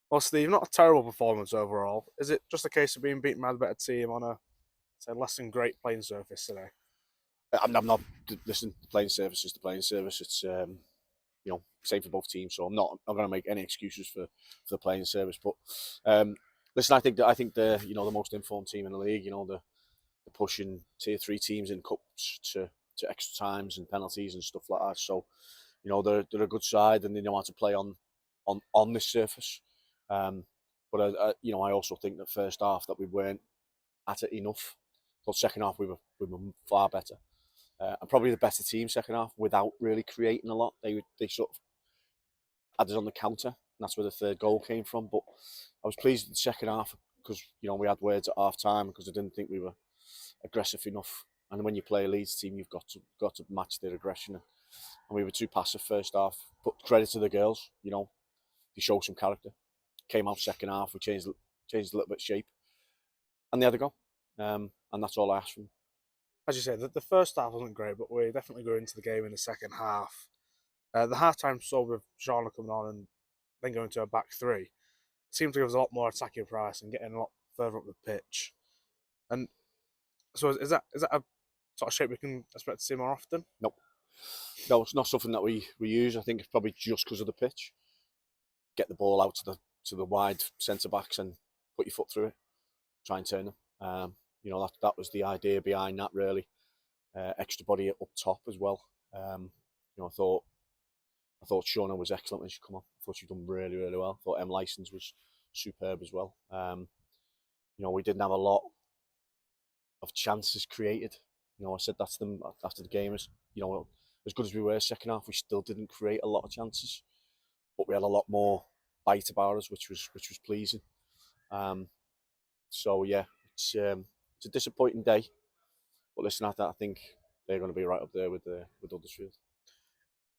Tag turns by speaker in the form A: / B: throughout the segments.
A: Well, Steve, not a terrible performance overall. Is it just a case of being beaten by the better team on a, say, less than great playing surface today?
B: I'm not listen. Playing service is the playing service. It's same for both teams. So I'm going to make any excuses for the playing service. But listen, I think the most informed team in the league. The pushing tier three teams in cups to extra times and penalties and stuff like that. So they're a good side and they know how to play on this surface. Um, but I also think that first half that we weren't at it enough. But second half we were far better. And probably the better team second half without really creating a lot. They sort of had us on the counter, and that's where the third goal came from. But I was pleased with the second half because we had words at half time because I didn't think we were aggressive enough. And when you play a Leeds team, you've got to match their aggression. And we were too passive first half. But credit to the girls, they showed some character. Came out second half, we changed a little bit of shape, and they had a go. And that's all I asked from them.
A: As you say, the first half wasn't great, but we definitely grew into the game in the second half. The halftime saw with Shauna coming on and then going to a back three seemed to give us a lot more attacking price and getting a lot further up the pitch. And so is that a sort of shape we can expect to see more often?
B: Nope. No, it's not something that we use. I think it's probably just because of the pitch. Get the ball out to the wide centre backs and put your foot through it. Try and turn them. That was the idea behind that really. Extra body up top as well. I thought Shauna was excellent when she come on. I thought she'd done really really well. I thought M License was superb as well. We didn't have a lot of chances created. I said that to them after the game. As good as we were second half, we still didn't create a lot of chances, but we had a lot more bite about us, which was pleasing. Um, so yeah, it's a disappointing day, but listen, I think they're going to be right up there with Huddersfield.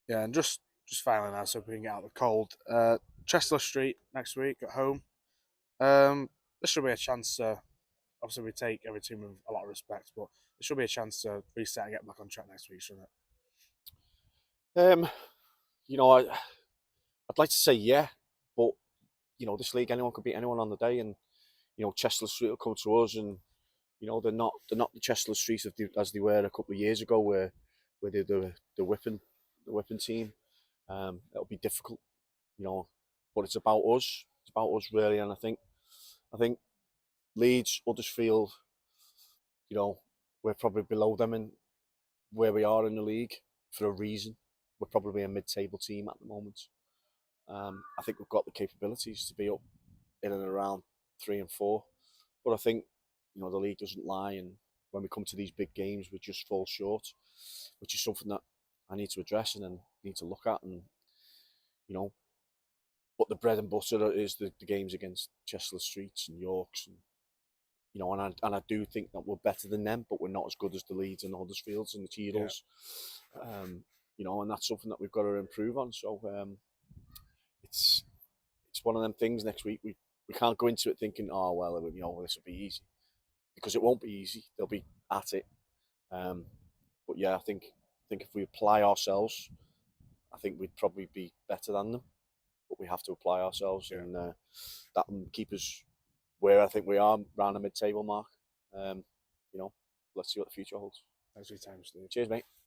A: Yeah, and just finally now, so we can get out of the cold. Chestler Street next week at home. This should be a chance to. Obviously, we take every team with a lot of respect, but there should be a chance to reset and get back on track next week, shouldn't it?
B: Um, I'd like to say yeah, but this league anyone could beat anyone on the day, and Chestler Street will come to us, and they're not the Chestler Street as they were a couple of years ago, where they're the whipping team. It'll be difficult, but it's about us. It's about us really, and I think Leeds, Huddersfield, we're probably below them in where we are in the league for a reason. We're probably a mid-table team at the moment. I think we've got the capabilities to be up in and around 3 and 4, but I think the league doesn't lie, and when we come to these big games, we just fall short, which is something that I need to address and then need to look at, and you know, but the bread and butter is the games against Chestler Streets and Yorks, and and I do think that we're better than them, but we're not as good as the Leeds and the Huddersfields and the
A: Yeah.
B: Cheadles. And that's something that we've got to improve on. So it's it's one of them things. Next week we can't go into it thinking, oh well, this will be easy, because it won't be easy. They'll be at it. Um, but yeah, I think if we apply ourselves, I think we'd probably be better than them. But we have to apply ourselves,
A: Yeah.
B: and that will keep us where I think we are, around the mid-table mark. Um, you know, let's see what the future holds.
A: Thanks for your time, Steve.
B: Cheers, mate.